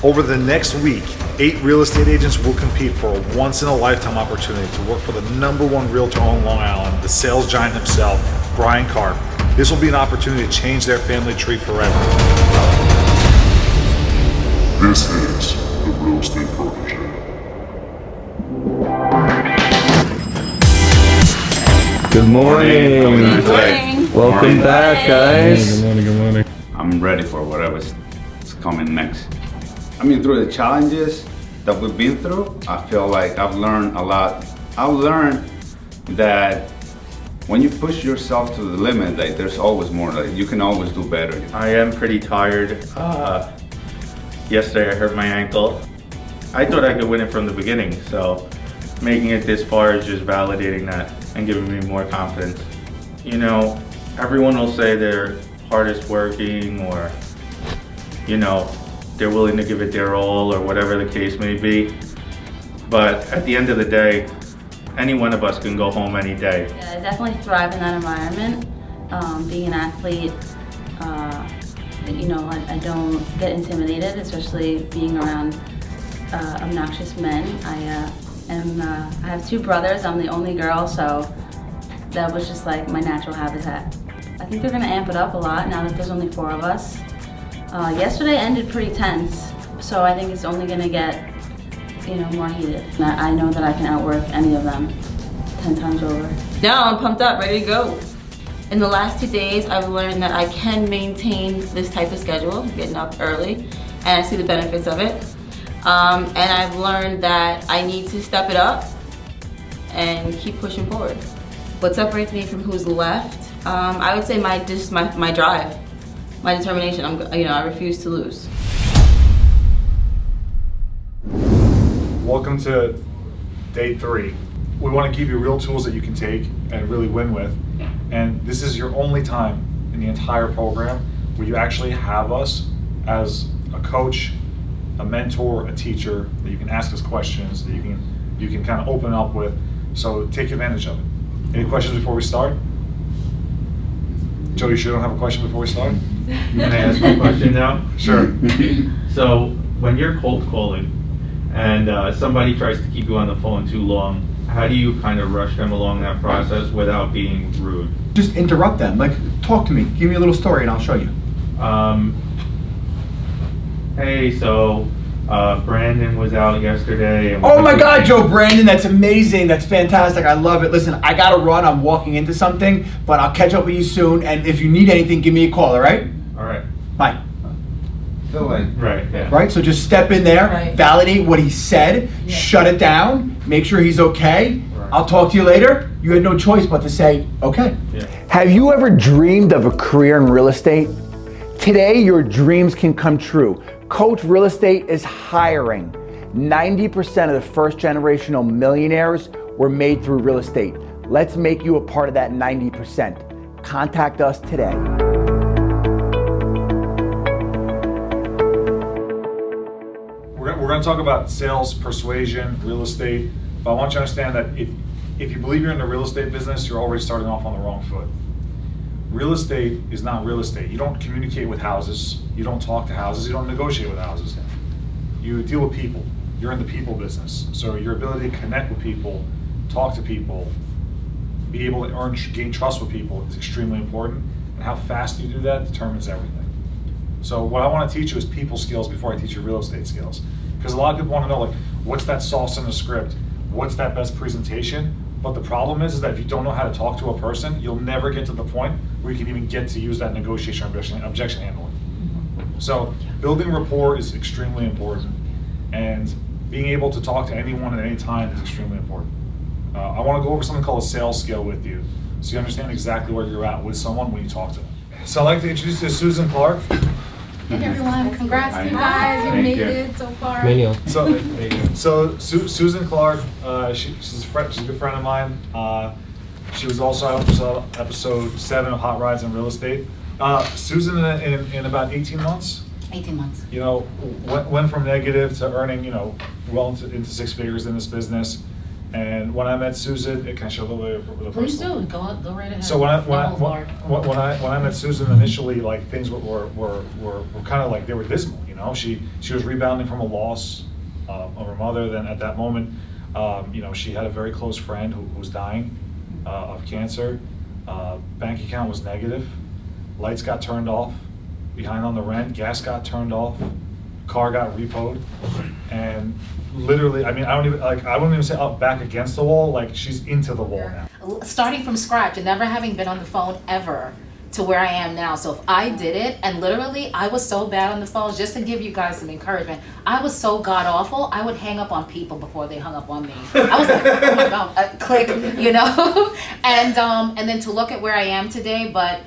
Over the next week, 8 real estate agents will compete for a once-in-a-lifetime opportunity to work for the #1 realtor on Long Island, the sales giant himself, Bryan Carp. This will be an opportunity to change their family tree forever. This is the Real Estate Protege. Good morning. Good morning. Welcome back, guys. Good morning. I'm ready for whatever's coming next. I mean, through the challenges that we've been through, I feel like I've learned a lot. I've learned that when you push yourself to the limit, like there's always more. Like you can always do better. I am pretty tired. Yesterday I hurt my ankle. I thought I could win it from the beginning, so making it this far is just validating that and giving me more confidence. You know, everyone will say they're hardest working, or, you know, they're willing to give it their all, or whatever the case may be. But at the end of the day, any one of us can go home any day. Yeah, I definitely thrive in that environment. Being an athlete, you know, I don't get intimidated, especially being around obnoxious men. I have 2 brothers. I'm the only girl, so that was just like my natural habitat. I think they're gonna amp it up a lot now that there's only 4 of us. Yesterday ended pretty tense, so I think it's only gonna get, you know, more heated. I know that I can outwork any of them 10 times over. Now I'm pumped up, ready to go. In the last 2 days, I've learned that I can maintain this type of schedule, getting up early, and I see the benefits of it. And I've learned that I need to step it up and keep pushing forward. What separates me from who's left? I would say my drive, my determination. I refuse to lose. Welcome to day 3. We want to give you real tools that you can take and really win with. And this is your only time in the entire program where you actually have us as a coach, a mentor, a teacher, that you can ask us questions, that you can kind of open up with. So take advantage of it. Any questions before we start? Joe, you sure don't have a question before we start? Can I ask you a question now? Sure. So when you're cold calling and somebody tries to keep you on the phone too long, how do you kind of rush them along that process without being rude? Just interrupt them. Like, talk to me. Give me a little story and I'll show you. Hey, so Brandon was out yesterday. And Oh my God, Joe, Brandon, that's amazing. That's fantastic. I love it. Listen, I gotta run. I'm walking into something, but I'll catch up with you soon. And if you need anything, give me a call, all right? All right. Bye. Feel like Right, yeah. Right? So just step in there, Right. validate what he said, shut it down, make sure he's okay. Right. I'll talk to you later. You had no choice but to say, okay. Yeah. Have you ever dreamed of a career in real estate? Today, your dreams can come true. Coach Real Estate is hiring. 90% of the first generational millionaires were made through real estate. Let's make you a part of that 90%. Contact us today. We're going to talk about sales, persuasion, real estate, but I want you to understand that if you believe you're in the real estate business, you're already starting off on the wrong foot. Real estate is not real estate. You don't communicate with houses, you don't talk to houses, you don't negotiate with houses. You deal with people. You're in the people business. So your ability to connect with people, talk to people, be able to gain trust with people is extremely important. And how fast you do that determines everything. So what I want to teach you is people skills before I teach you real estate skills. Because a lot of people want to know, like, what's that sauce in the script? What's that best presentation? But the problem is that if you don't know how to talk to a person, you'll never get to the point where you can even get to use that negotiation or objection handling. So building rapport is extremely important, and being able to talk to anyone at any time is extremely important. I want to go over something called a sales skill with you, so you understand exactly where you're at with someone when you talk to them. So I'd like to introduce you to Susan Clark. Hey everyone, congrats to you guys, you Thank made you. it so far. So Susan Clark, she's a good friend of mine. She was also on episode 7 of Hot Rides in Real Estate. Susan, in about 18 months, 18 months. you know, went from negative to earning, you know, well into 6 figures in this business. And when I met Susan, it kind of showed a little bit of the Please personal. do, go right ahead. So when I Lord. met Susan initially, like things were kind of like they were dismal. You know, she was rebounding from a loss of her mother. Then at that moment, you know, she had a very close friend who was dying of cancer. Bank account was negative. Lights got turned off. Behind on the rent. Gas got turned off. Car got repoed. And literally, I mean, I wouldn't even say up back against the wall. Like, she's into the wall now. Starting from scratch and never having been on the phone ever to where I am now. So if I did it, and literally I was so bad on the phone, just to give you guys some encouragement, I was so god awful, I would hang up on people before they hung up on me. I was like, oh my God, click, you know? And then to look at where I am today, but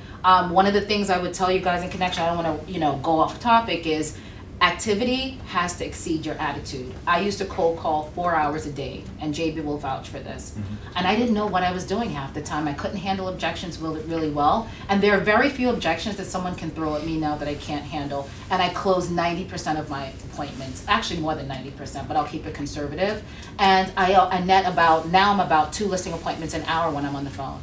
one of the things I would tell you guys in connection, I don't want to, you know, go off topic, is activity has to exceed your attitude. I used to cold call 4 hours a day, and JB will vouch for this. And I didn't know what I was doing half the time. I couldn't handle objections really well. And there are very few objections that someone can throw at me now that I can't handle. And I close 90% of my appointments, actually more than 90%, but I'll keep it conservative. And I net about, now I'm about 2 listing appointments an hour when I'm on the phone.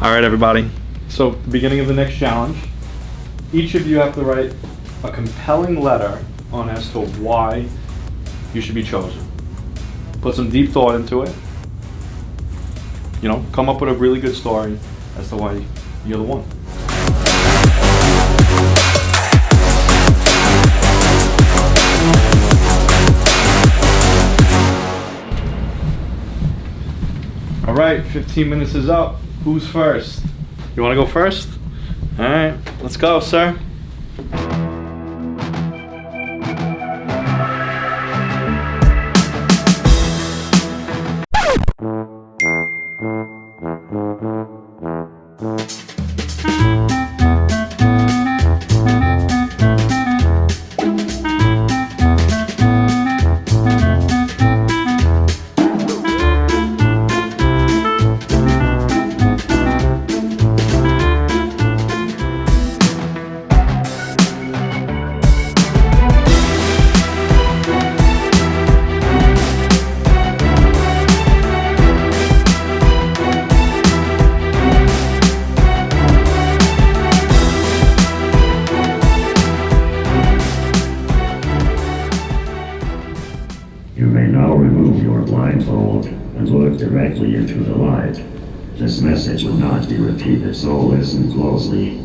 All right, everybody. So, the beginning of the next challenge, each of you have to write a compelling letter on as to why you should be chosen. Put some deep thought into it. You know, come up with a really good story as to why you're the one. All right, 15 minutes is up. Who's first? You want to go first? All right, let's go, sir. You may now remove your blindfold and look directly into the light. This message will not be repeated, so listen closely.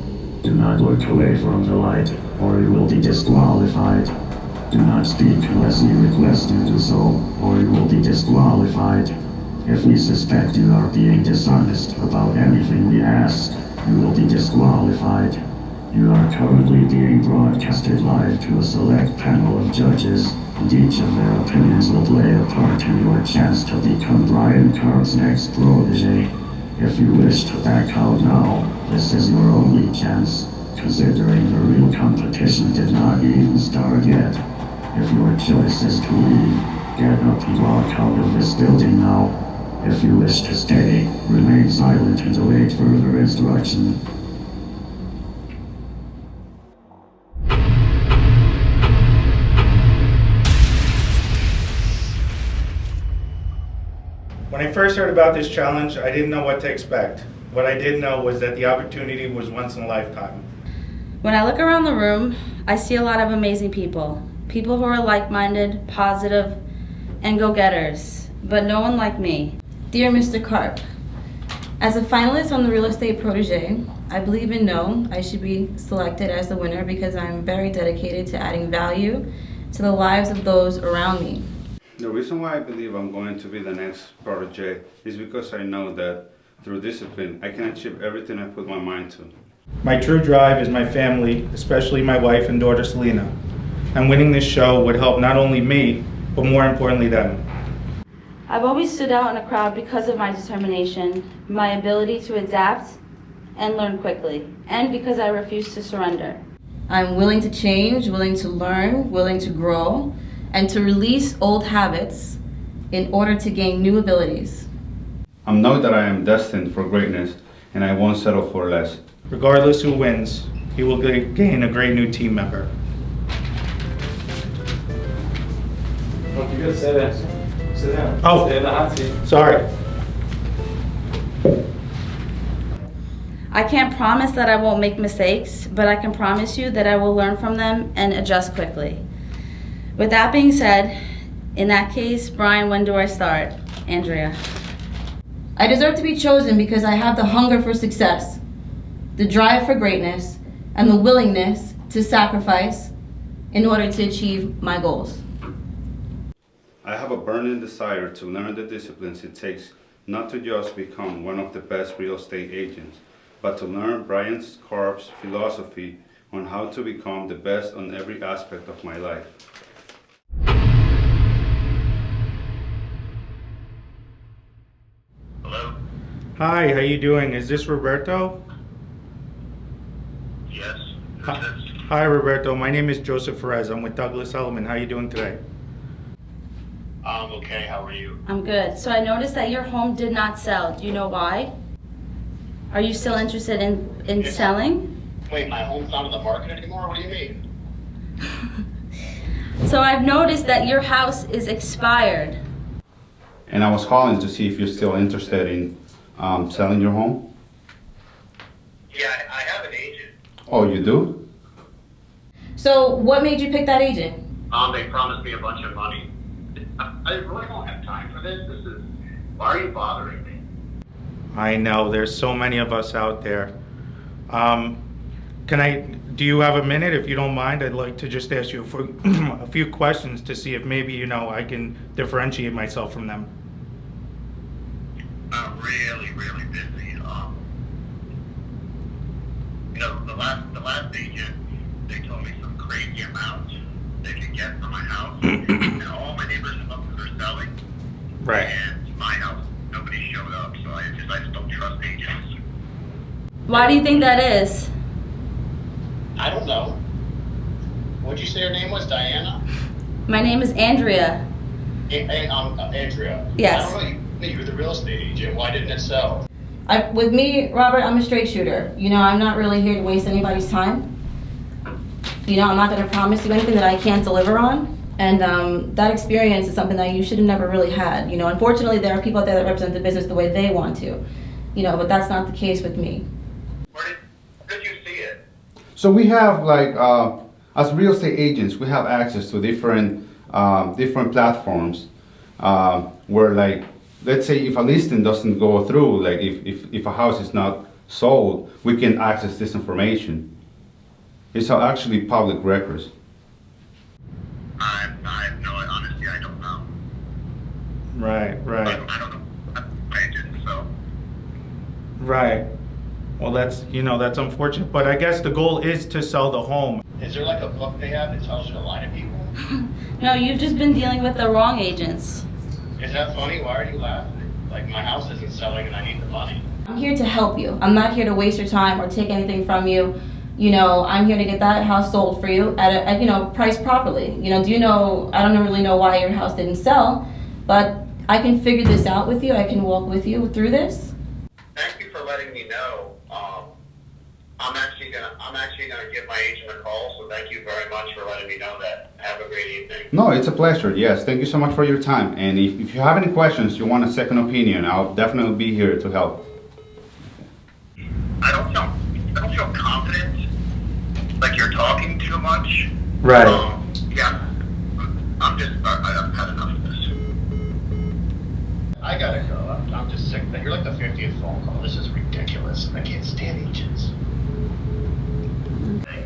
Do not look away from the light, or you will be disqualified. Do not speak unless we request you to so, or you will be disqualified. If we suspect you are being dishonest about anything we ask, you will be disqualified. You are currently being broadcasted live to a select panel of judges, and each of their opinions will play a part in your chance to become Bryan Carr's next protege. If you wish to back out now, this is your only chance, considering the real competition did not even start yet. If your choice is to leave, get up and walk out of this building now. If you wish to stay, remain silent and await further instruction. When I first heard about this challenge, I didn't know what to expect. What I did know was that the opportunity was once in a lifetime. When I look around the room, I see a lot of amazing people. People who are like-minded, positive, and go-getters, but no one like me. Dear Mr. Karp, as a finalist on the Real Estate Protege, I believe and know I should be selected as the winner because I'm very dedicated to adding value to the lives of those around me. The reason why I believe I'm going to be the next protege is because I know that through discipline, I can achieve everything I put my mind to. My true drive is my family, especially my wife and daughter Selena. And winning this show would help not only me, but more importantly them. I've always stood out in a crowd because of my determination, my ability to adapt, and learn quickly, and because I refuse to surrender. I'm willing to change, willing to learn, willing to grow, and to release old habits in order to gain new abilities. I know that I am destined for greatness, and I won't settle for less. Regardless who wins, he will gain a great new team member. Oh, you gotta sit down. Sit down. Oh. Stay in the hot seat. Sorry. I can't promise that I won't make mistakes, but I can promise you that I will learn from them and adjust quickly. With that being said, in that case, Bryan, when do I start? Andrea. I deserve to be chosen because I have the hunger for success, the drive for greatness, and the willingness to sacrifice in order to achieve my goals. I have a burning desire to learn the disciplines it takes not to just become one of the best real estate agents, but to learn Bryan Sharp's philosophy on how to become the best on every aspect of my life. Hello? Hi, how you doing? Is this Roberto? Yes? Who's Hi, this? hi, Roberto. My name is Joseph Perez. I'm with Douglas Elliman. How you doing today? I'm okay, how are you? I'm good. So I noticed that your home did not sell. Do you know why? Are you still interested in selling? Wait, my home's not on the market anymore? What do you mean? So I've noticed that your house is expired. And I was calling to see if you're still interested in selling your home. Yeah, I have an agent. Oh, you do? So what made you pick that agent? They promised me a bunch of money. I really don't have time for this. Why are you bothering me? I know, there's so many of us out there. Do you have a minute? If you don't mind, I'd like to just ask you for a few questions to see if maybe, I can differentiate myself from them. I'm really, really busy. The last agent, they told me some crazy amount they could get for my house. And all my neighbors are selling. Right. And my house, nobody showed up, so I just don't trust agents. Why do you think that is? I don't know. What'd you say your name was, Diana? My name is Andrea. Andrea. Yes. I don't know, you were the real estate agent. Why didn't it sell? With me, Robert, I'm a straight shooter. I'm not really here to waste anybody's time. I'm not going to promise you anything that I can't deliver on. And that experience is something that you should have never really had. Unfortunately, there are people out there that represent the business the way they want to. But that's not the case with me. Where did you see it? So we have as real estate agents, we have access to different platforms where let's say if a listing doesn't go through, if a house is not sold, we can access this information. It's actually public records. I have no, honestly, I don't know. Right. I don't know. I didn't, so. Right. Well, that's unfortunate, but I guess the goal is to sell the home. Is there a book they have that tells you to lie to people? No, you've just been dealing with the wrong agents. Is that funny? Why are you laughing? My house isn't selling and I need the money. I'm here to help you. I'm not here to waste your time or take anything from you. I'm here to get that house sold for you at a priced properly. I don't really know why your house didn't sell, but I can figure this out with you. I can walk with you through this. Thank you for letting me know. I'm actually gonna give my agent a call, so thank you very much for letting me know that. Have a great evening. No, it's a pleasure. Yes, thank you so much for your time. And if you have any questions, you want a second opinion, I'll definitely be here to help. I don't feel confident, like you're talking too much. Right. Yeah, I've had enough of this. I gotta go. I'm just sick of it. You're like the 50th phone call. This is ridiculous. I can't stand agents.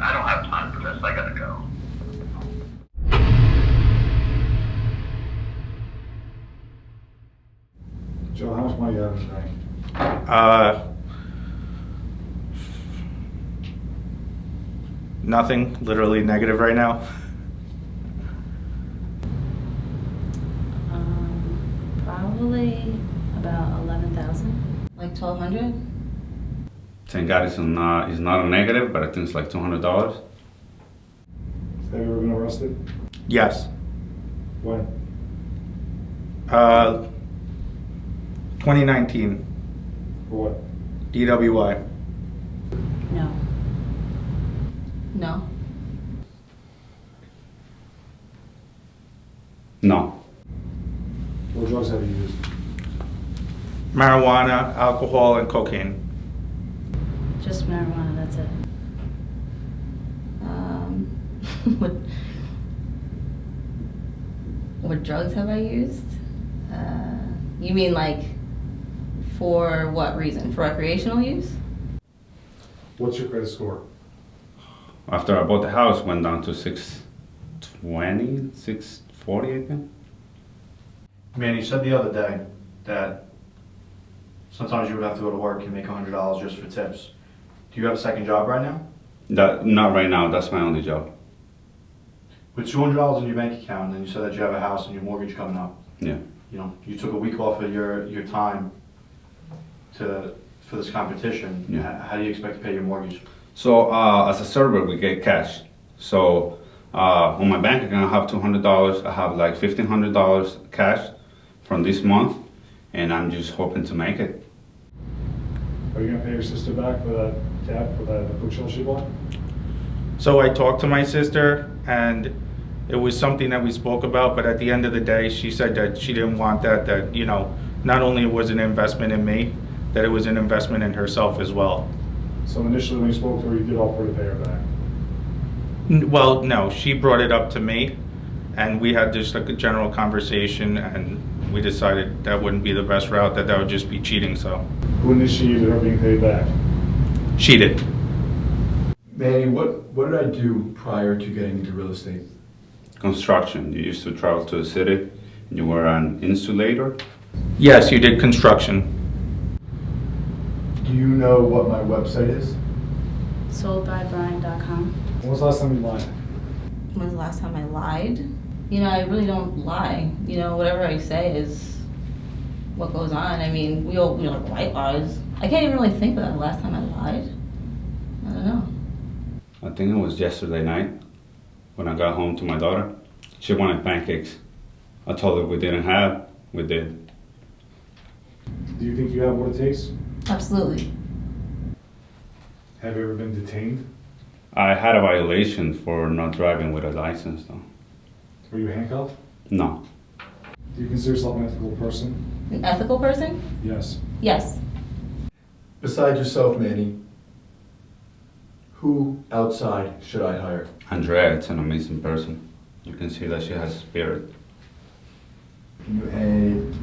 I don't have time for this. I gotta go. Joe, how much money do you have in the bank? Nothing. Literally negative right now. Probably about 11,000. Like 1,200? Thank God it's not a negative, but I think it's like $200. Have you ever been arrested? Yes. When? 2019, For what? DWI. No. No. No. What drugs have you used? Marijuana, alcohol, and cocaine. Just marijuana, that's it. What drugs have I used? You mean like for what reason? For recreational use? What's your credit score? After I bought the house, went down to 620, 640, I think. Man, you said the other day that sometimes you would have to go to work and make $100 just for tips. Do you have a second job right now? Not right now, that's my only job. With $200 in your bank account, and you said that you have a house and your mortgage coming up. Yeah. You know, you took a week off of your time for this competition. Yeah. How do you expect to pay your mortgage? So as a server, we get cash. So on my bank account, I have $200. I have like $1,500 cash from this month, and I'm just hoping to make it. Are you gonna pay your sister back for that tab, for that bookshelf she bought? So I talked to my sister, and it was something that we spoke about, but at the end of the day, she said that she didn't want that, you know, not only was it an investment in me, that it was an investment in herself as well. So initially when you spoke to her, you did offer to pay her back? Well, no, she brought it up to me, and we had just like a general conversation, and we decided that wouldn't be the best route, that would just be cheating, so. Who initiated her being paid back? She did. Manny, what did I do prior to getting into real estate? Construction. You used to travel to the city. You were an insulator. Yes, you did construction. Do you know what my website is? Soldbybryan.com. When was the last time you lied? When was the last time I lied? You know, I really don't lie. You know, whatever I say is what goes on. I mean, we all like white lies. I can't even really think of that last time I lied. I don't know. I think it was yesterday night when I got home to my daughter. She wanted pancakes. I told her we didn't have. We did. Do you think you have what it takes? Absolutely. Have you ever been detained? I had a violation for not driving with a license, though. Were you handcuffed? No. Do you consider yourself an ethical person? An ethical person? Yes. Yes. Besides yourself, Manny, who outside should I hire? Andrea, it's an amazing person. You can see that she has spirit. Can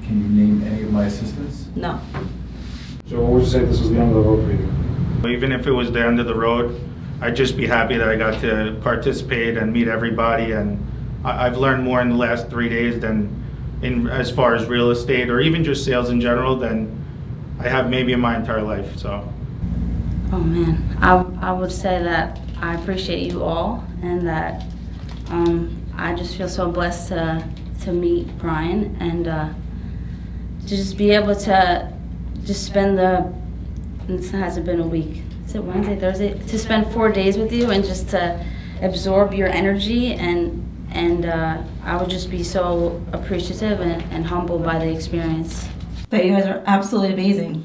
you name any of my assistants? No. So what would you say if this was the end of the road for you? Even if it was the end of the road, I'd just be happy that I got to participate and meet everybody, and I've learned more in the last 3 days than as far as real estate or even just sales in general than I have maybe in my entire life, so. Oh man, I would say that I appreciate you all, and that I just feel so blessed to meet Bryan, and to just be able to just spend it hasn't been a week. Is it Wednesday, Thursday? To spend 4 days with you and just to absorb your energy, and I would just be so appreciative and humbled by the experience. But you guys are absolutely amazing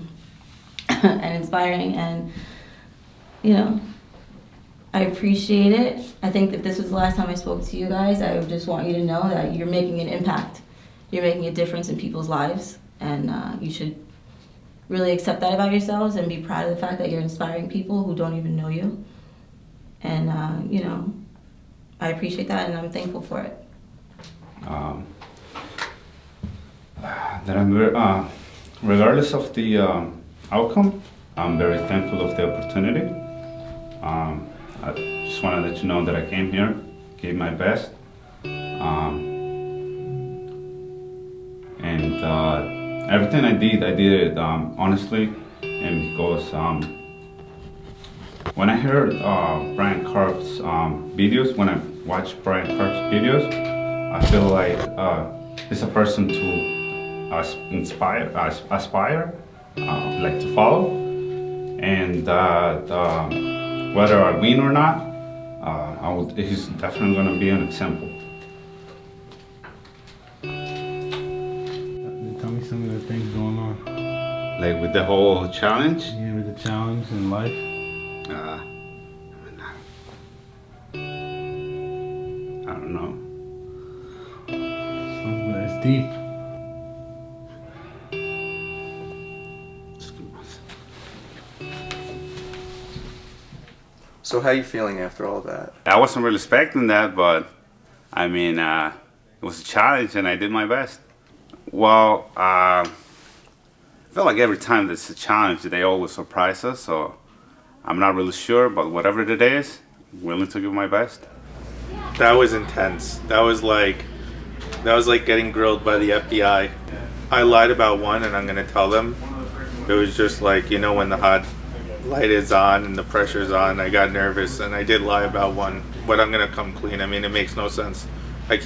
and inspiring, and you know, I appreciate it. I think that this was the last time I spoke to you guys. I just want you to know that you're making an impact. You're making a difference in people's lives, and you should really accept that about yourselves and be proud of the fact that you're inspiring people who don't even know you. And you know, I appreciate that, and I'm thankful for it. That I'm regardless of the outcome, I'm very thankful of the opportunity. I just want to let you know that I came here, gave my best, and everything I did it honestly, and because when I heard Bryan Karp's videos, when I watched Bryan Karp's videos, I feel like he's a person to aspire, like to follow. and that whether I win or not, he's definitely going to be an example. Tell me some of the things going on. Like with the whole challenge? Yeah, with the challenge in life. I don't know. Something that's deep. So how are you feeling after all that? I wasn't really expecting that, but I mean, it was a challenge and I did my best. Well, I feel like every time there's a challenge, they always surprise us, so I'm not really sure, but whatever it is, I'm willing to give my best. That was intense. That was like getting grilled by the FBI. I lied about one and I'm gonna tell them. It was just like, you know, when the hot light is on and the pressure's on, I got nervous and I did lie about one, but I'm gonna come clean. I mean, it makes no sense. I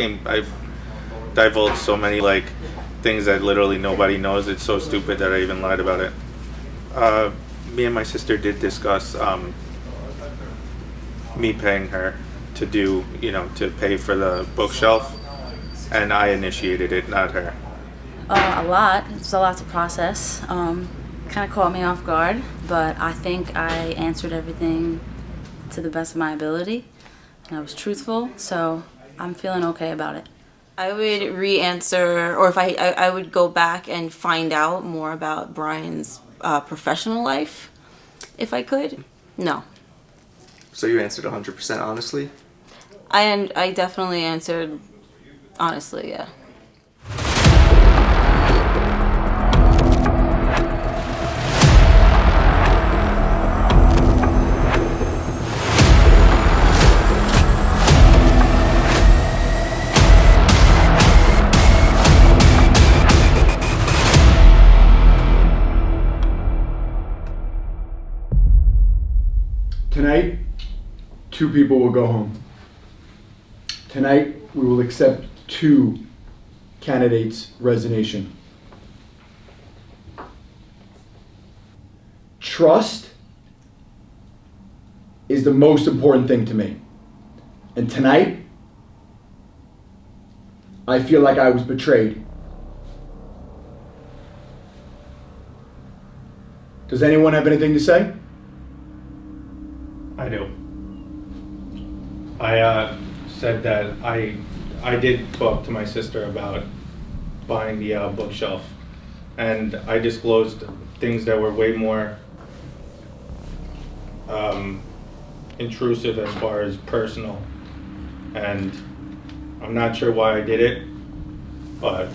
divulged so many like things that literally nobody knows. It's so stupid that I even lied about it. Me and my sister did discuss me paying her to do, you know, to pay for the bookshelf, and I initiated it, not her. A lot. It's a lot to process. Kind of caught me off guard, but I think I answered everything to the best of my ability, and I was truthful, so I'm feeling okay about it. I would re-answer, or if I would go back and find out more about Bryan's professional life, if I could. No. So you answered 100% honestly? I definitely answered honestly, yeah. Tonight, 2 people will go home. Tonight, we will accept 2 candidates' resignation. Trust is the most important thing to me. And tonight, I feel like I was betrayed. Does anyone have anything to say? I do. I said that I did talk to my sister about buying the bookshelf, and I disclosed things that were way more intrusive as far as personal, and I'm not sure why I did it, but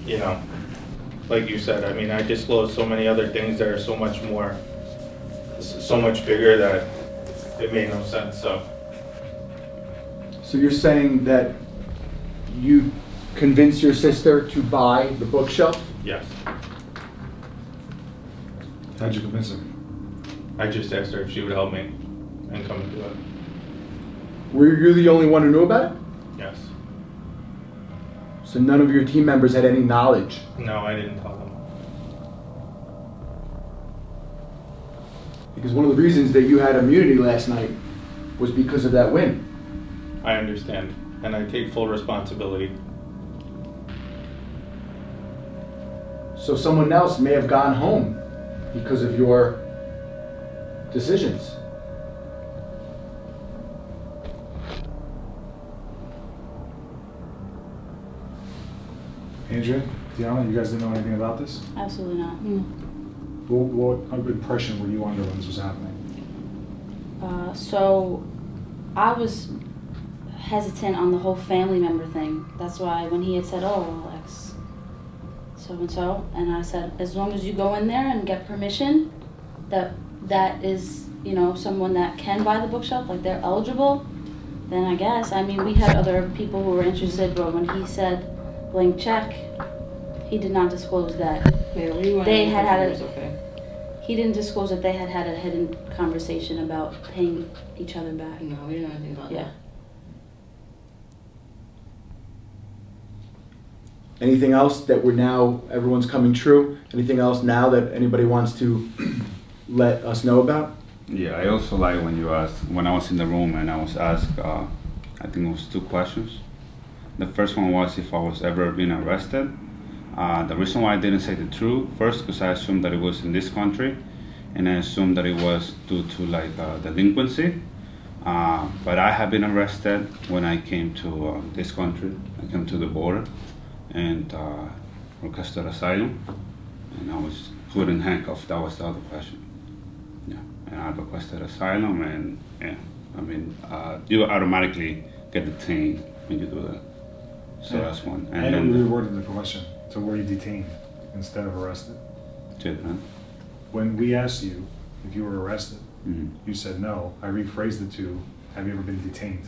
you know, like you said, I mean, I disclosed so many other things that are so much bigger that it made no sense. So you're saying that you convinced your sister to buy the bookshelf? Yes. How'd you convince her? I just asked her if she would help me and come and do it. Were you the only one who knew about it? Yes. So none of your team members had any knowledge? No, I didn't tell them. Because one of the reasons that you had immunity last night was because of that win. I understand, and I take full responsibility. So someone else may have gone home because of your decisions. Andrea, Tiana, you guys didn't know anything about this? Absolutely not. What impression were you under when this was happening? So I was hesitant on the whole family member thing. That's why when he had said, oh, well, ex so-and-so, and I said, as long as you go in there and get permission, that is, you know, someone that can buy the bookshelf, like they're eligible, then I guess. I mean, we had other people who were interested, but when he said blank check, he did not disclose that they had had he didn't disclose that they had had a hidden conversation about paying each other back. No, we didn't know anything about that. Anything else that everyone's coming true? Anything else now that anybody wants to let us know about? Yeah, I also like when you asked, when I was in the room and I was asked, I think it was 2 questions. The first one was if I was ever being arrested. The reason why I didn't say the truth, first, because I assumed that it was in this country, and I assumed that it was due to like delinquency. But I have been arrested when I came to this country. I came to the border and requested asylum, and I was put in handcuffs. That was the other question. Yeah, and I requested asylum, and yeah, I mean, you automatically get detained when you do that. So Yeah. that's one. And then we reworded the question to were you detained instead of arrested. Children. When we asked you if you were arrested, Mhm. you said no. I rephrased it to, have you ever been detained?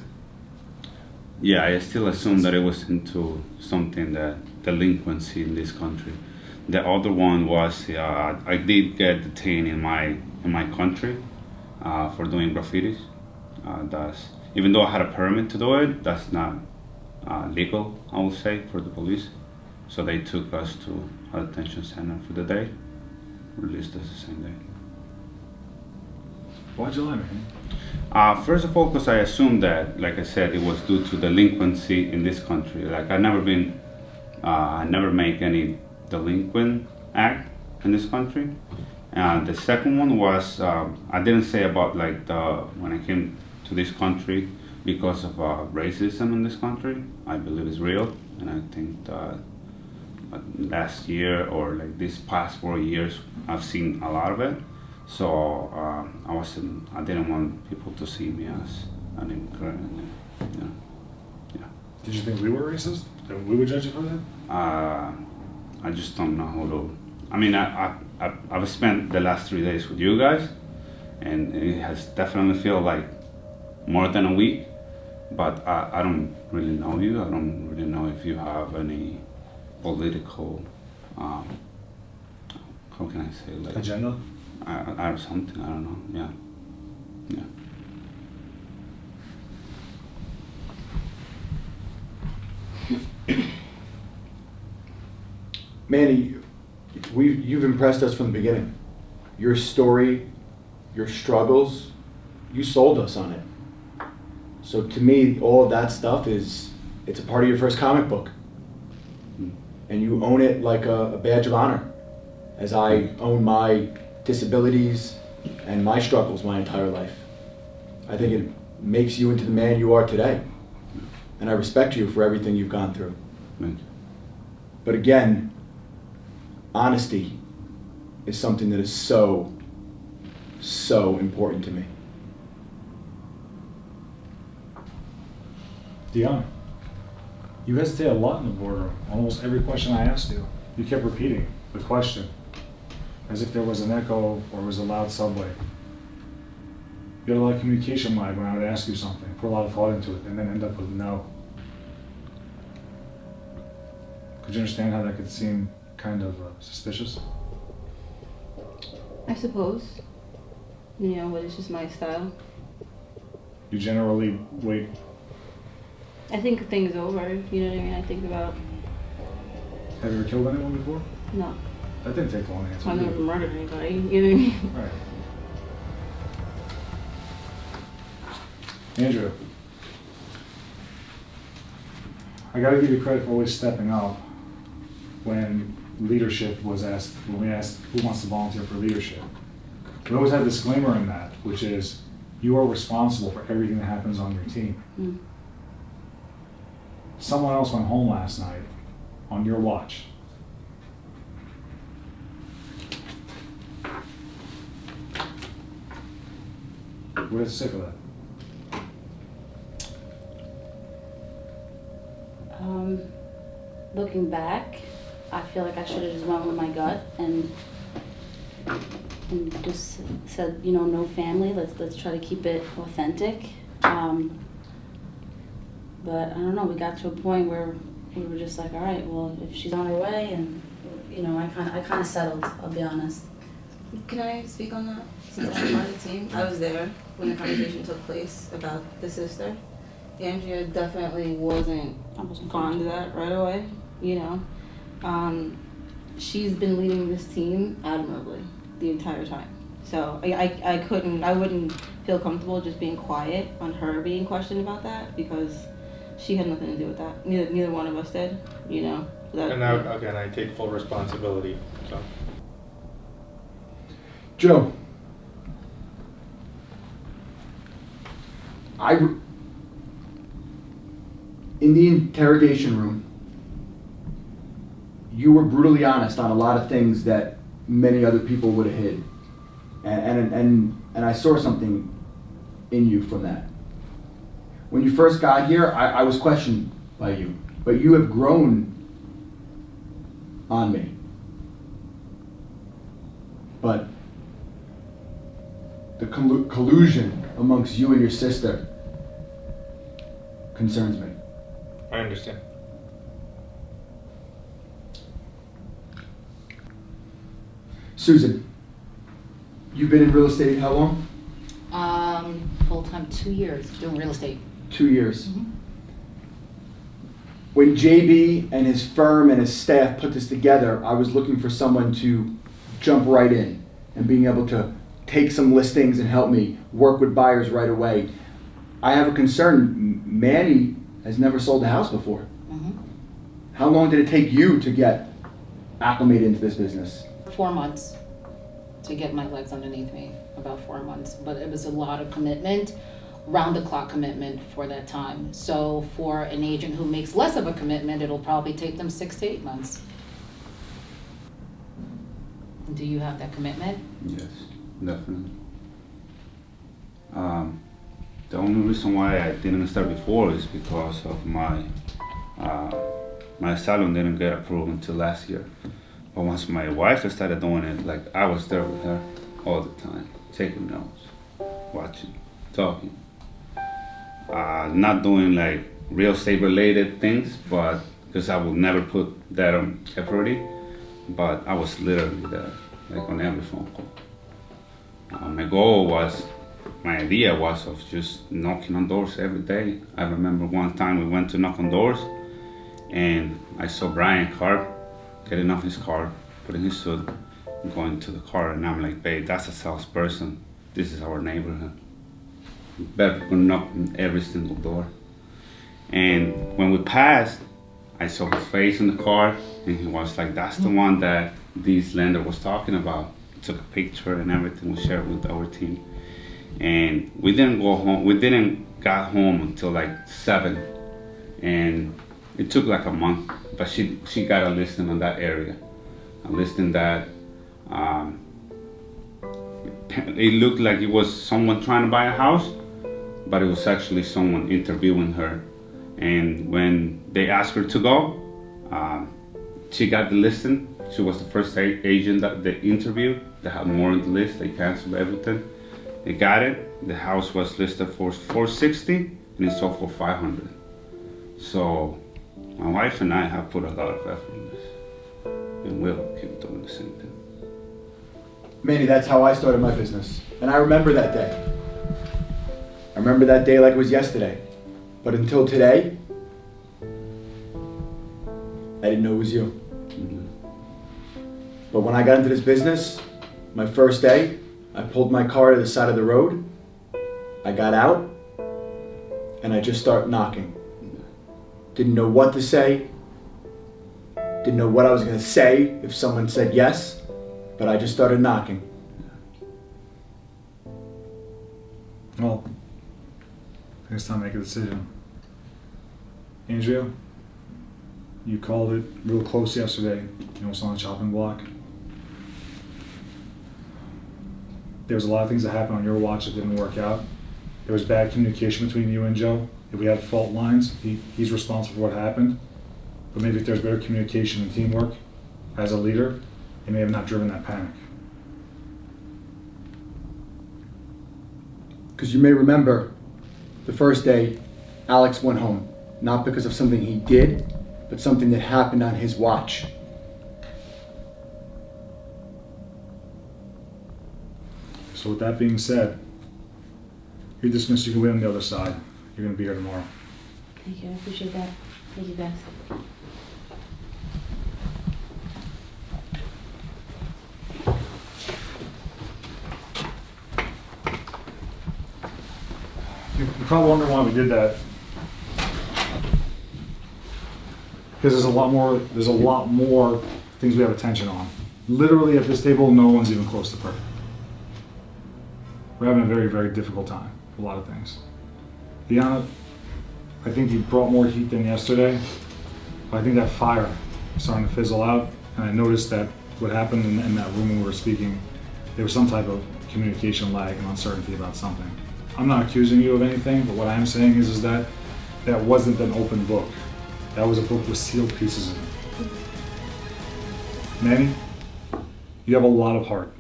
Yeah, I still assume that it was into something that delinquency in this country. The other one was I did get detained in my country for doing graffitis. That's even though I had a permit to do it, that's not legal, I would say, for the police. So they took us to a detention center for the day. Released us the same day. Why'd you lie, man? First of all, because I assumed that, like I said, it was due to delinquency in this country. Like I never make any delinquent act in this country. And the second one was, I didn't say about like when I came to this country because of racism in this country. I believe it's real, and I think that last year or like these past 4 years, I've seen a lot of it. So I didn't want people to see me as an immigrant. Yeah. Did you think we were racist? That we would judge you for that? I just don't know how to. I mean, I've spent the last 3 days with you guys, and it has definitely felt like more than a week. But I don't really know you. I don't really know if you have any political. How can I say, like Agenda? or something? I don't know. Yeah. Manny, you've impressed us from the beginning. Your story, your struggles, you sold us on it. So to me, all of that stuff it's a part of your first comic book. And you own it like a badge of honor, as I own my disabilities and my struggles my entire life. I think it makes you into the man you are today. And I respect you for everything you've gone through. Thank you. But again, honesty is something that is so, so important to me. Dion, you hesitate a lot in the boardroom. Almost every question I asked you, you kept repeating the question, as if there was an echo or was a loud subway. You had a lot of communication lag when I would ask you something, put a lot of thought into it, and then end up with no. Could you understand how that could seem kind of suspicious? I suppose. You know, but it's just my style. You generally wait. I think things over, you know what I mean? I think about, Have you ever killed anyone before? no, That didn't take long to answer. I've did never it? murdered anybody, you know what I mean? Right. Andrew, I gotta give you credit for always stepping up when leadership was asked, when we asked who wants to volunteer for leadership. We always had a disclaimer in that, which is you are responsible for everything that happens on your team. Mm. Someone else went home last night on your watch. What do you have to say for that? Looking back, I feel like I should have just went with my gut and just said, you know, no family. Let's try to keep it authentic. But I don't know. We got to a point where we were just like, all right, well, if she's on her way, and you know, I kind of settled. I'll be honest. Can I speak on that? Since I'm part of the team, I was there when the conversation took place about the sister. Andrea definitely wasn't fond of that right away, you know. She's been leading this team admirably the entire time. So I wouldn't feel comfortable just being quiet on her being questioned about that, because she had nothing to do with that. Neither one of us did, you know. And now, again, I take full responsibility, so. Joe, in the interrogation room, you were brutally honest on a lot of things that many other people would have hid. And I saw something in you from that. When you first got here, I was questioned by you, but you have grown on me. But the collusion amongst you and your sister concerns me. I understand. Susan, you've been in real estate how long? Full-time 2 years doing real estate. 2 years. When JB and his firm and his staff put this together, I was looking for someone to jump right in and being able to take some listings and help me work with buyers right away. I have a concern. Manny has never sold a house before. How long did it take you to get acclimated into this business? 4 months to get my legs underneath me, about 4 months. But it was a lot of commitment, round-the-clock commitment for that time. So for an agent who makes less of a commitment, it'll probably take them 6 to 8 months. Do you have that commitment? Yes, definitely. The only reason why I didn't start before is because of my salon didn't get approved until last year. But once my wife started doing it, like I was there with her all the time, taking notes, watching, talking. Not doing like real estate related things, but because I would never put that on jeopardy, but I was literally there, like on every phone call. My idea was of just knocking on doors every day. I remember one time we went to knock on doors and I saw Brian getting off his car, putting his suit, going to the car, and I'm like, babe, that's a salesperson. This is our neighborhood. Better go knock on every single door. And when we passed, I saw his face in the car, and he was like, that's the one that this lender was talking about. He took a picture and everything, we shared with our team. And we didn't go home, got home until like 7. And it took like a month, but she got a listing on that area. A listing that it looked like it was someone trying to buy a house, but it was actually someone interviewing her. And when they asked her to go, she got the listing. She was the first agent that they interviewed. They had more on the list. They canceled everything. They got it. The house was listed for $460 and it sold for $500. So my wife and I have put a lot of effort in this, and we'll keep doing the same thing. Manny, that's how I started my business. And I remember that day. I remember that day like it was yesterday. But until today, I didn't know it was you. But when I got into this business, my first day, I pulled my car to the side of the road, I got out, and I just started knocking. Didn't know what to say, didn't know what I was gonna say if someone said yes, but I just started knocking. Well, I think it's time to make a decision. Andrea, you called it real close yesterday. You know, it's on the chopping block. There was a lot of things that happened on your watch that didn't work out. There was bad communication between you and Joe. If we had fault lines, he's responsible for what happened. But maybe if there's better communication and teamwork as a leader, he may have not driven that panic. Because you may remember the first day Alex went home, not because of something he did, but something that happened on his watch. So with that being said, you're dismissed. You can wait on the other side. You're going to be here tomorrow. Thank you, I appreciate that. Thank you, guys. probably wondering why we did that. Because there's a lot more things we have attention on. Literally at this table, no one's even close to perfect. We're having a very, very difficult time with a lot of things. Deanna, I think you brought more heat than yesterday, but I think that fire is starting to fizzle out, and I noticed that what happened in that room when we were speaking, there was some type of communication lag and uncertainty about something. I'm not accusing you of anything, but what I am saying is that that wasn't an open book. That was a book with sealed pieces in it. Manny, you have a lot of heart.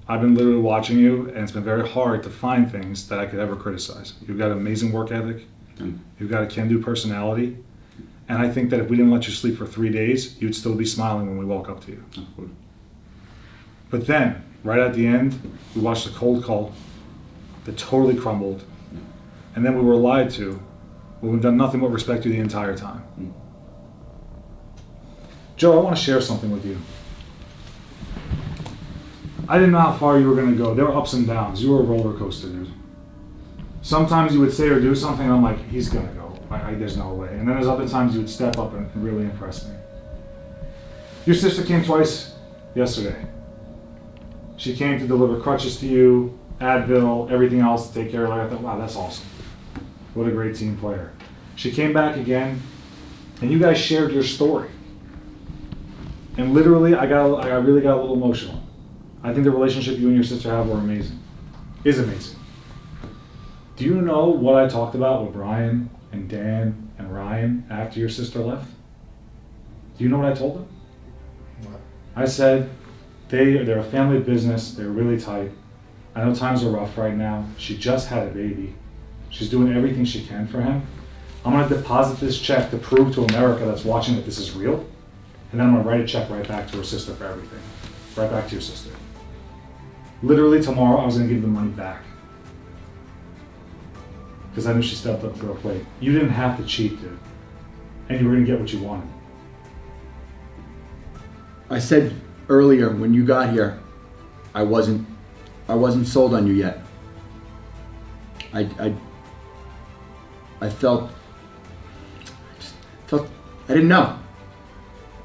I've been literally watching you, and it's been very hard to find things that I could ever criticize. You've got amazing work ethic. You've got a can-do personality. And I think that if we didn't let you sleep for 3 days, you'd still be smiling when we walk up to you. But then, right at the end, we watched a cold call that totally crumbled. And then we were lied to. Well, we've done nothing but respect you the entire time. Joe, I want to share something with you. I didn't know how far you were going to go. There were ups and downs. You were a roller coaster, dude. Sometimes you would say or do something, and I'm like, he's going to go. There's no way. And then there's other times you would step up and really impress me. Your sister came twice yesterday. She came to deliver crutches to you, Advil, everything else to take care of her. I thought, wow, that's awesome. What a great team player. She came back again, and you guys shared your story. And literally, I really got a little emotional. I think the relationship you and your sister have is amazing. Do you know what I talked about with Bryan and Dan and Ryan after your sister left? Do you know what I told them? What? I said, they're a family business, they're really tight. I know times are rough right now. She just had a baby. She's doing everything she can for him. I'm gonna deposit this check to prove to America that's watching that this is real. And then I'm gonna write a check right back to her sister for everything. Right back to your sister. Literally tomorrow, I was gonna give the money back. Because I knew she stepped up to her plate. You didn't have to cheat, dude. And you were gonna get what you wanted. I said earlier when you got here, I wasn't sold on you yet. I felt I didn't know.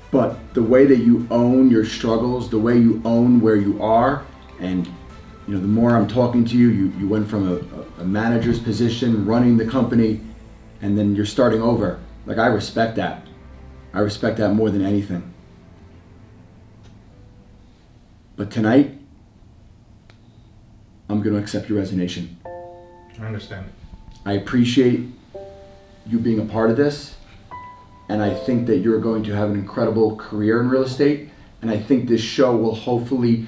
But the way that you own your struggles, the way you own where you are, and the more I'm talking to you, you went from a manager's position, running the company, and then you're starting over. Like, I respect that. I respect that more than anything. But tonight, I'm going to accept your resignation. I understand. I appreciate you being a part of this, and I think that you're going to have an incredible career in real estate, and I think this show will hopefully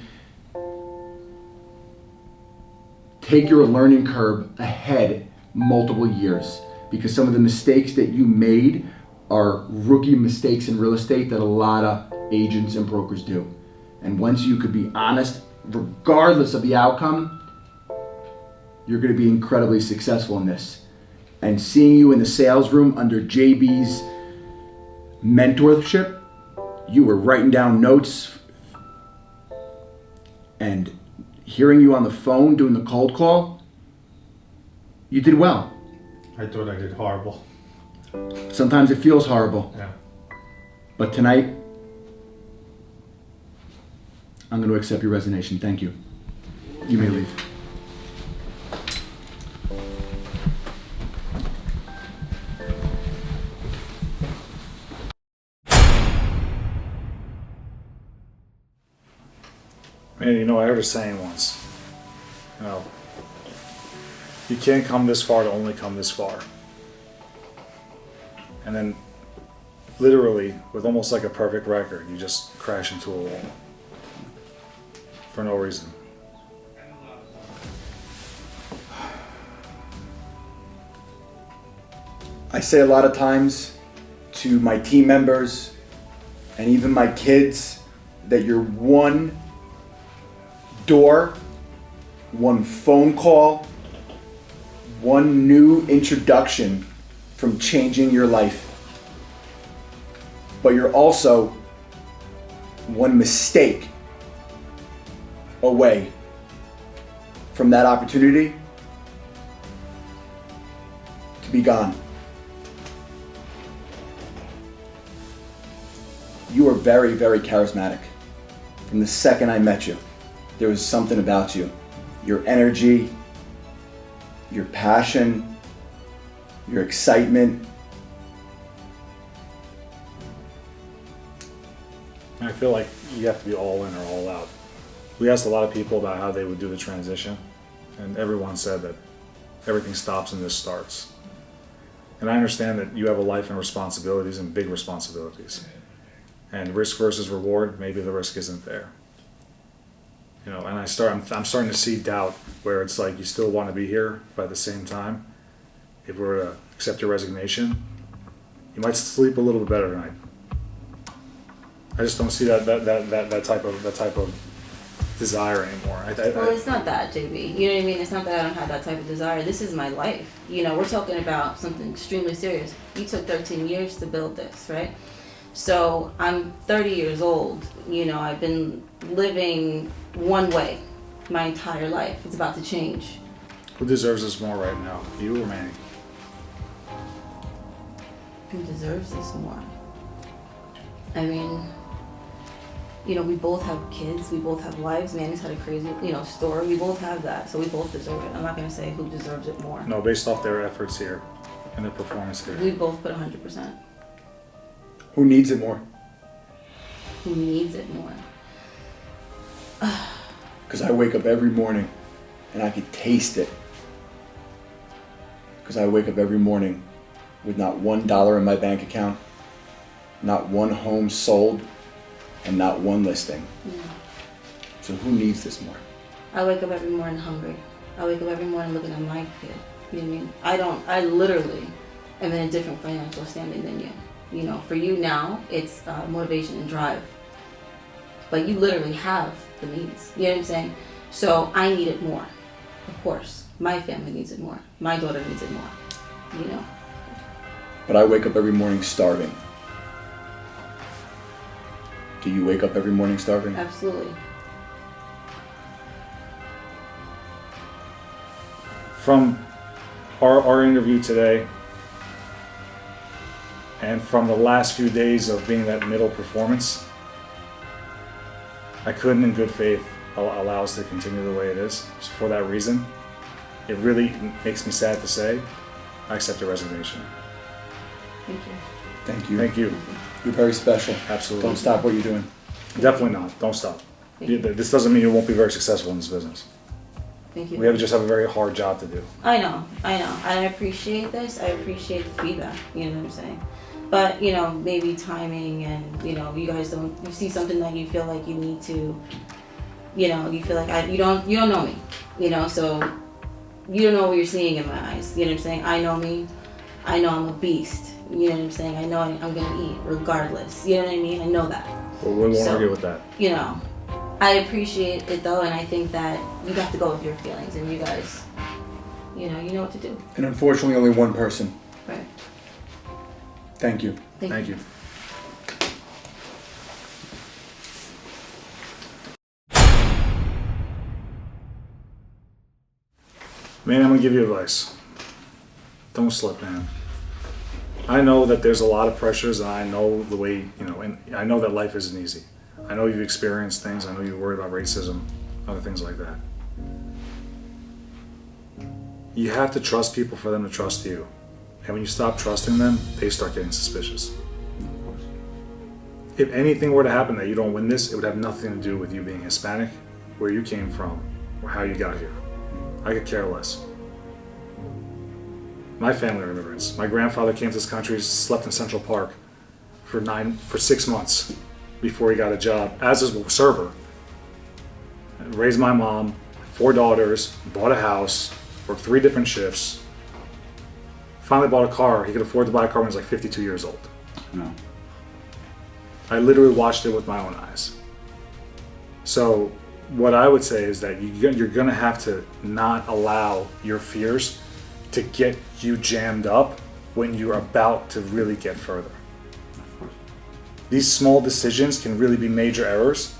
take your learning curve ahead multiple years, because some of the mistakes that you made are rookie mistakes in real estate that a lot of agents and brokers do. And once you could be honest, regardless of the outcome, you're going to be incredibly successful in this. And seeing you in the sales room under JB's mentorship, you were writing down notes, and hearing you on the phone doing the cold call, you did well. I thought I did horrible. Sometimes it feels horrible. Yeah. But tonight, I'm going to accept your resignation. Thank you. You may leave. Man, I heard a saying once. You can't come this far to only come this far. And then, literally, with almost like a perfect record, you just crash into a wall. For no reason. I say a lot of times to my team members and even my kids that you're one door, one phone call, one new introduction from changing your life. But you're also one mistake away from that opportunity be gone. You are very, very charismatic. From the second I met you, there was something about you. Your energy, your passion, your excitement. I feel like you have to be all in or all out. We asked a lot of people about how they would do the transition, and everyone said that everything stops and this starts. And I understand that you have a life and responsibilities and big responsibilities. And risk versus reward, maybe the risk isn't there. You know, and I'm starting to see doubt where it's like you still want to be here, but at the same time, if we were to accept your resignation, you might sleep a little bit better tonight. I just don't see that type of desire anymore. Well, it's not that, JB. You know what I mean? It's not that I don't have that type of desire. This is my life. You know, we're talking about something extremely serious. You took 13 years to build this, right? So I'm 30 years old. You know, I've been living one way my entire life. It's about to change. Who deserves this more right now, you or Manny? Who deserves this more? I mean, you know, we both have kids, we both have lives. Manny's had a crazy, story. We both have that, so we both deserve it. I'm not gonna say who deserves it more. No, based off their efforts here and their performance here. We both put 100%. Who needs it more? Who needs it more? Because I wake up every morning and I can taste it. Because I wake up every morning with not $1 in my bank account, not one home sold, and not one listing. Yeah. So who needs this more? I wake up every morning hungry. I wake up every morning looking at my kid. You know what I mean? I literally am in a different financial standing than you. You know, for you now, it's motivation and drive. But you literally have the needs. You know what I'm saying? So I need it more. Of course. My family needs it more. My daughter needs it more. You know. But I wake up every morning starving. Do you wake up every morning starving? Absolutely. From our interview today, and from the last few days of being that middle performance, I couldn't in good faith allow us to continue the way it is. So for that reason, it really makes me sad to say, I accept your resignation. Thank you. Thank you. Thank you. You're very special. Absolutely. Don't stop what you're doing. Definitely not. Don't stop. This doesn't mean you won't be very successful in this business. Thank you. We just have a very hard job to do. I know. I appreciate this. I appreciate the feedback. You know what I'm saying? But, maybe timing and, you guys you see something that you feel like you need to, you feel like you don't know me, so you don't know what you're seeing in my eyes. You know what I'm saying? I know me. I know I'm a beast. You know what I'm saying? I know I'm going to eat regardless. You know what I mean? I know that. Well, we won't argue with that. I appreciate it though, and I think that you have to go with your feelings, and you guys, you know what to do. And unfortunately, only one person. Right. Thank you. Thank you. Man, I'm gonna give you advice. Don't slip, man. I know that there's a lot of pressures, and I know the way, and I know that life isn't easy. I know you've experienced things. I know you're worried about racism, other things like that. You have to trust people for them to trust you. And when you stop trusting them, they start getting suspicious. If anything were to happen that you don't win this, it would have nothing to do with you being Hispanic, where you came from, or how you got here. I could care less. My family are immigrants. My grandfather came to this country, slept in Central Park for 6 months before he got a job as a server. Raised my mom, 4 daughters, bought a house, worked 3 different shifts. Finally bought a car. He could afford to buy a car when he was like 52 years old. No. I literally watched it with my own eyes. So what I would say is that you're going to have to not allow your fears to get you jammed up when you're about to really get further. These small decisions can really be major errors.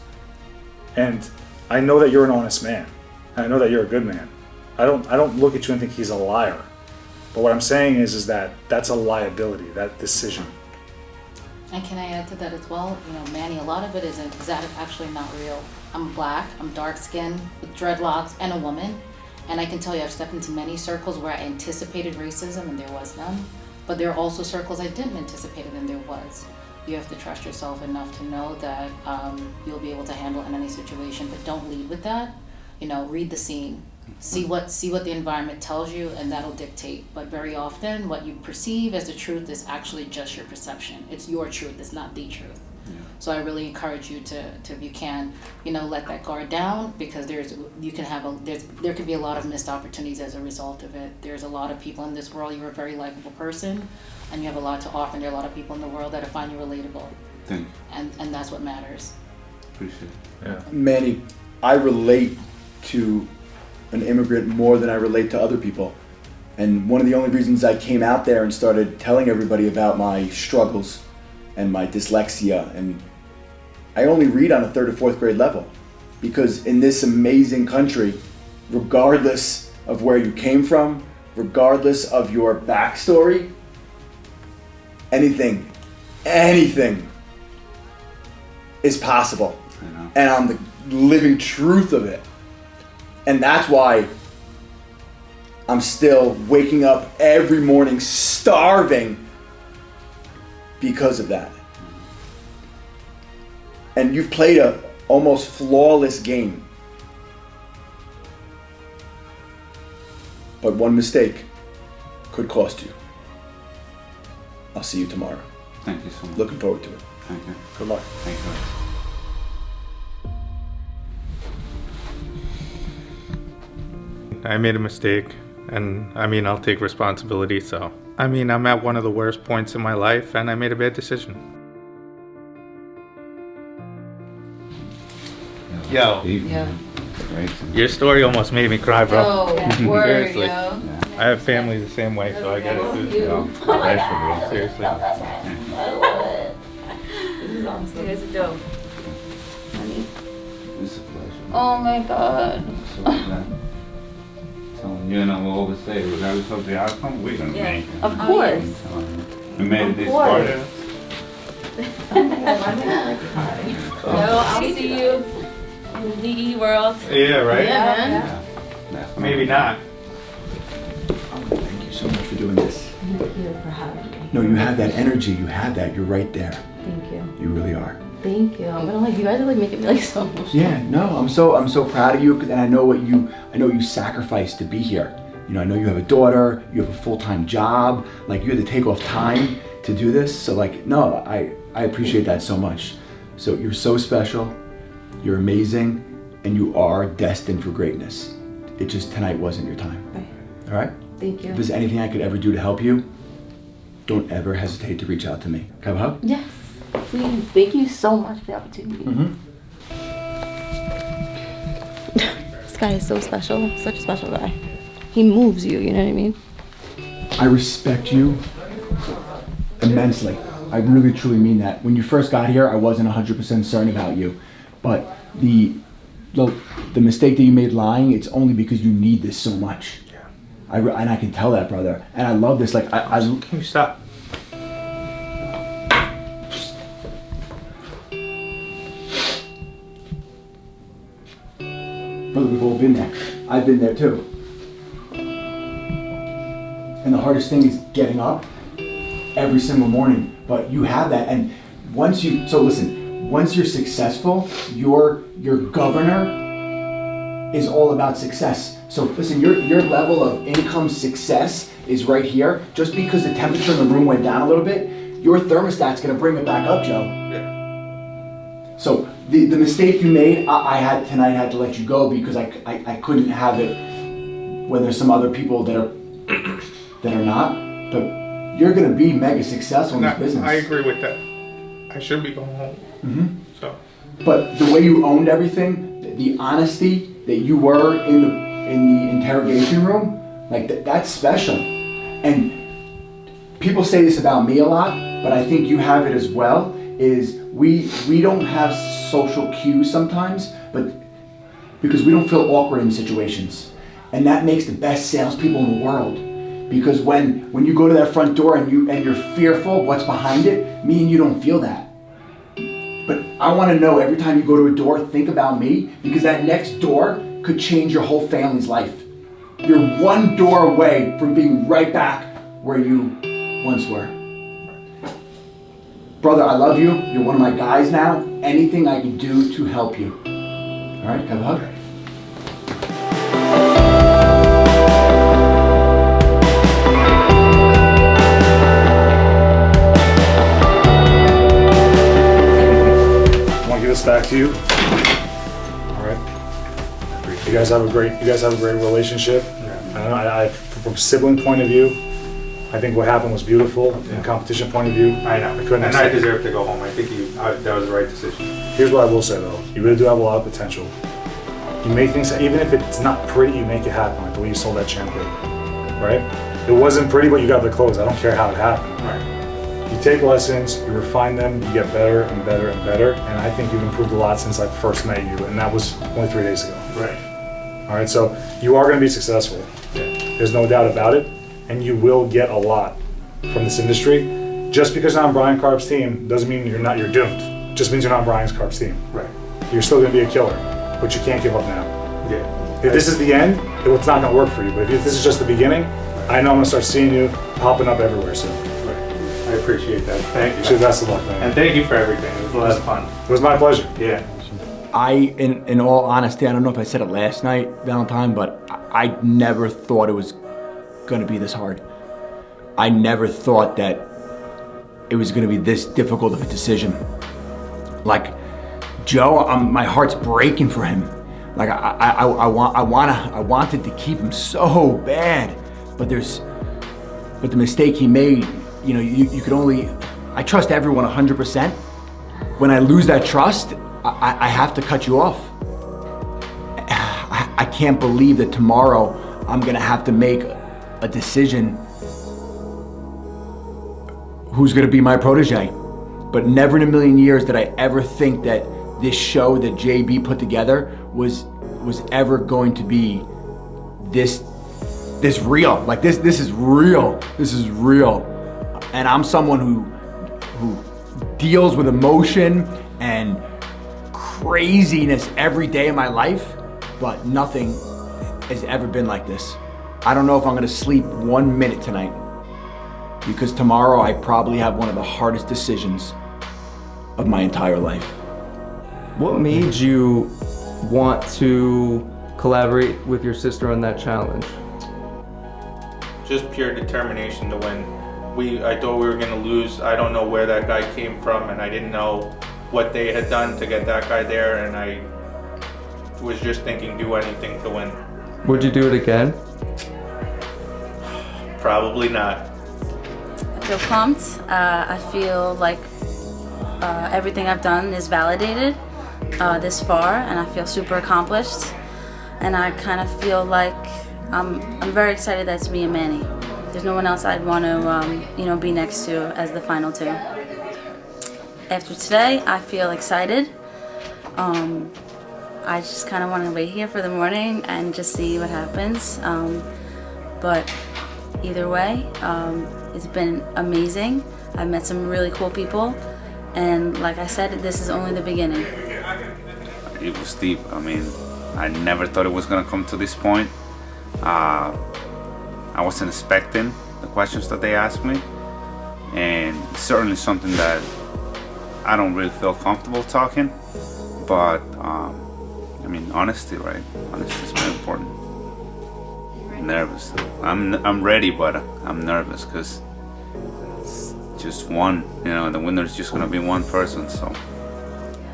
And I know that you're an honest man. I know that you're a good man. I don't look at you and think he's a liar. But what I'm saying is that that's a liability, that decision. And can I add to that as well? You know, Manny, a lot of it is actually not real. I'm black, I'm dark skinned with dreadlocks and a woman. And I can tell you I've stepped into many circles where I anticipated racism and there was none. But there are also circles I didn't anticipate and there was. You have to trust yourself enough to know that you'll be able to handle in any situation, but don't lead with that. You know, read the scene. See what the environment tells you, and that'll dictate. But very often, what you perceive as the truth is actually just your perception. It's your truth, it's not the truth. Yeah. So I really encourage you to, if you can, you know, let that guard down, because there could be a lot of missed opportunities as a result of it. There's a lot of people in this world. You're a very likable person, and you have a lot to offer. And there are a lot of people in the world that find you relatable. Thank you. And that's what matters. Appreciate it. Yeah. Manny, I relate to an immigrant more than I relate to other people. And one of the only reasons I came out there and started telling everybody about my struggles and my dyslexia, and I only read on a 3rd or 4th grade level, because in this amazing country, regardless of where you came from, regardless of your backstory, anything is possible. And I'm the living truth of it. And that's why I'm still waking up every morning starving because of that. And you've played a almost flawless game. But one mistake could cost you. I'll see you tomorrow. Thank you so much. Looking forward to it. Thank you. Good luck. Thank you. I made a mistake, and I mean, I'll take responsibility, so. I mean, I'm at one of the worst points in my life, and I made a bad decision. Yo. Yeah. Your story almost made me cry, bro. Oh, word, Seriously. yo. I have family the same way, so I get it too. So. Seriously. I love it. This is awesome. You guys are dope. Honey. It's a pleasure. Oh my god. So glad. Telling you, and I will always say, regardless of the outcome, we're gonna make it. Of course. We made it this course. far. No, I'll see you in the DE world. Yeah, right? Yeah, man. Yeah. Maybe not. Thank you so much for doing this. Thank you for having me. No, you have that energy. You have that. You're right there. Thank you. You really are. Thank you. I'm gonna you guys are making me so emotional. Yeah, no, I'm so proud of you, and I know what you sacrificed to be here. You know, I know you have a daughter, you have a full-time job, like you had to take off time to do this. So like, no, I appreciate that so much. So you're so special, you're amazing, and you are destined for greatness. It just tonight wasn't your time. Okay. All right? Thank you. If there's anything I could ever do to help you, don't ever hesitate to reach out to me. Can I have a hug? Yes. Please. Thank you so much for the opportunity. This guy is so special. Such a special guy. He moves you, you know what I mean? I respect you immensely. I really truly mean that. When you first got here, I wasn't 100% certain about you, but the mistake that you made lying, it's only because you need this so much. Yeah. And I can tell that, brother. And I love this. Like Can you stop? Brother, we've all been there. I've been there too. And the hardest thing is getting up every single morning. But you have that, and once you're successful, your governor is all about success. So listen, your level of income success is right here. Just because the temperature in the room went down a little bit, your thermostat's gonna bring it back up, Joe. Yeah. So the mistake you made, I had to let you go because I couldn't have it when there's some other people that are not. But you're gonna be mega successful in this business. I agree with that. I should be going home. So. But the way you owned everything, the honesty that you were in the interrogation room, like that's special. And people say this about me a lot, but I think you have it as well. Is we don't have social cues sometimes, but because we don't feel awkward in situations, and that makes the best salespeople in the world. Because when you go to that front door and you're fearful of what's behind it, me and you don't feel that. But I want to know every time you go to a door, think about me, because that next door could change your whole family's life. You're one door away from being right back where you once were. Brother, I love you. You're one of my guys now. Anything I can do to help you. All right, have a hug. I want to give this back to you. All right. You guys have a great relationship. I from sibling point of view, I think what happened was beautiful. From a competition point of view, I know. And I deserve to go home. I think that was the right decision. Here's what I will say though. You really do have a lot of potential. You make things, even if it's not pretty, you make it happen. Like the way you sold that champion, right? It wasn't pretty, but you got the clothes. I don't care how it happened. Right. You take lessons, you refine them, you get better and better and better. And I think you've improved a lot since I first met you, and that was only 3 days ago. Right. All right, so you are going to be successful. Yeah. There's no doubt about it, and you will get a lot from this industry. Just because you're on Brian Karp's team doesn't mean you're doomed. It just means you're not on Brian Karp's team. Right. You're still going to be a killer, but you can't give up now. Yeah. If this is the end, it's not going to work for you. But if this is just the beginning, I know I'm going to start seeing you popping up everywhere soon. Right. I appreciate that. Thank you. So best of luck, man. And thank you for everything. It was a lot of fun. It was my pleasure. Yeah. In all honesty, I don't know if I said it last night, Valentine, but I never thought it was gonna be this hard. I never thought that it was gonna be this difficult of a decision. Like, Joe, my heart's breaking for him. Like, I wanted to keep him so bad, but the mistake he made, you could only, I trust everyone 100%. When I lose that trust, I have to cut you off. I can't believe that tomorrow I'm gonna have to make a decision who's gonna be my protege. But never in a million years did I ever think that this show that JB put together was ever going to be this real. Like this is real. This is real. And I'm someone who deals with emotion and craziness every day of my life, but nothing has ever been like this. I don't know if I'm gonna sleep 1 minute tonight, because tomorrow I probably have one of the hardest decisions of my entire life. What made you want to collaborate with your sister on that challenge? Just pure determination to win. I thought we were gonna lose. I don't know where that guy came from, and I didn't know what they had done to get that guy there, and I was just thinking do anything to win. Would you do it again? Probably not. I feel pumped. I feel like everything I've done is validated this far, and I feel super accomplished. And I kind of feel like I'm very excited that it's me and Manny. There's no one else I'd want to, be next to as the final two. After today, I feel excited. I just kind of want to wait here for the morning and just see what happens. But either way, it's been amazing. I've met some really cool people, and like I said, this is only the beginning. It was deep. I mean, I never thought it was gonna come to this point. I wasn't expecting the questions that they asked me, and it's certainly something that I don't really feel comfortable talking, but I mean, honesty, right? Honesty is very important. I'm nervous. I'm ready, but I'm nervous because it's just one, the winner is just gonna be one person, so,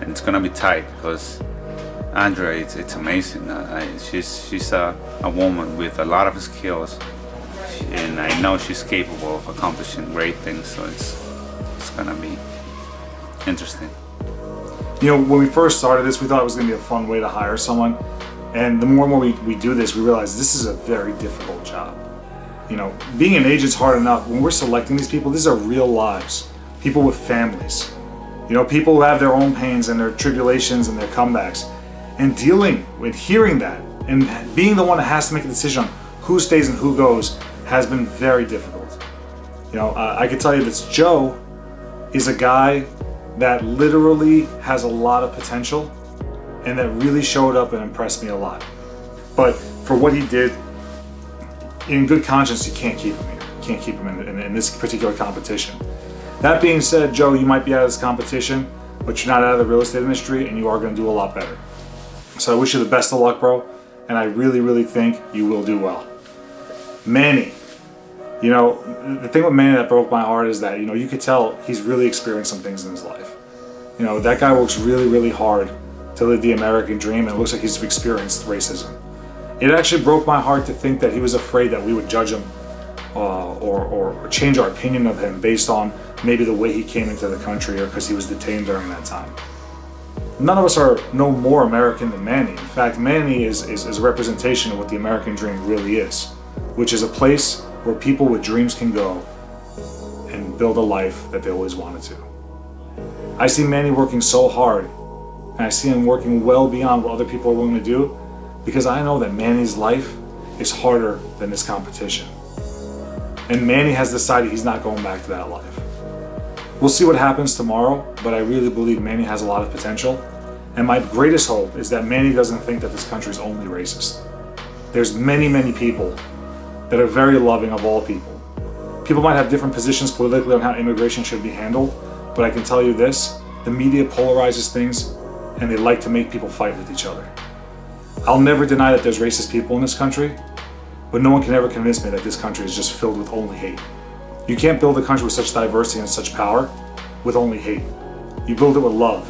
and it's gonna be tight because Andrea, it's amazing. She's a woman with a lot of skills, and I know she's capable of accomplishing great things, so it's gonna be interesting. When we first started this, we thought it was going to be a fun way to hire someone. And the more and more we do this, we realize this is a very difficult job. Being an agent's hard enough. When we're selecting these people, these are real lives. People with families. People who have their own pains and their tribulations and their comebacks. And dealing with hearing that and being the one that has to make a decision on who stays and who goes, has been very difficult. You know, I can tell you this, Joe is a guy that literally has a lot of potential and that really showed up and impressed me a lot. But for what he did, in good conscience, you can't keep him here. You can't keep him in this particular competition. That being said, Joe, you might be out of this competition, but you're not out of the real estate industry, and you are going to do a lot better. So I wish you the best of luck, bro, and I really, really think you will do well. Manny, you know, the thing with Manny that broke my heart is that, you know, you could tell he's really experienced some things in his life. You know, that guy works really, really hard to live the American dream, and it looks like he's experienced racism. It actually broke my heart to think that he was afraid that we would judge him or change our opinion of him based on maybe the way he came into the country or because he was detained during that time. None of us are no more American than Manny. In fact, Manny is a representation of what the American dream really is, which is a place where people with dreams can go and build a life that they always wanted to. I see Manny working so hard, and I see him working well beyond what other people are willing to do, because I know that Manny's life is harder than this competition. And Manny has decided he's not going back to that life. We'll see what happens tomorrow, but I really believe Manny has a lot of potential. And my greatest hope is that Manny doesn't think that this country is only racist. There's many, many people that are very loving of all people. People might have different positions politically on how immigration should be handled, but I can tell you this, the media polarizes things and they like to make people fight with each other. I'll never deny that there's racist people in this country, but no one can ever convince me that this country is just filled with only hate. You can't build a country with such diversity and such power with only hate. You build it with love.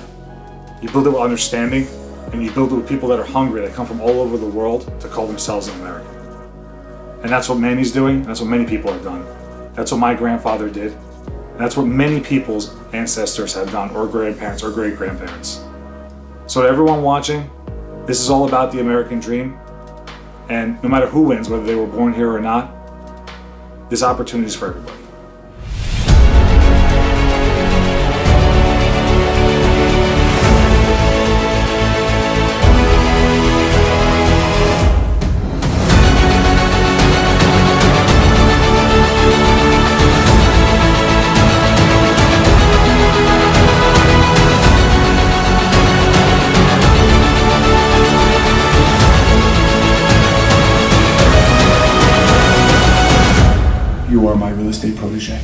You build it with understanding, and you build it with people that are hungry, that come from all over the world to call themselves an American. And that's what Manny's doing, and that's what many people have done. That's what my grandfather did. And that's what many people's ancestors have done, or grandparents, or great-grandparents. So to everyone watching, this is all about the American dream, and no matter who wins, whether they were born here or not, this opportunity is for everybody. You are my real estate protege.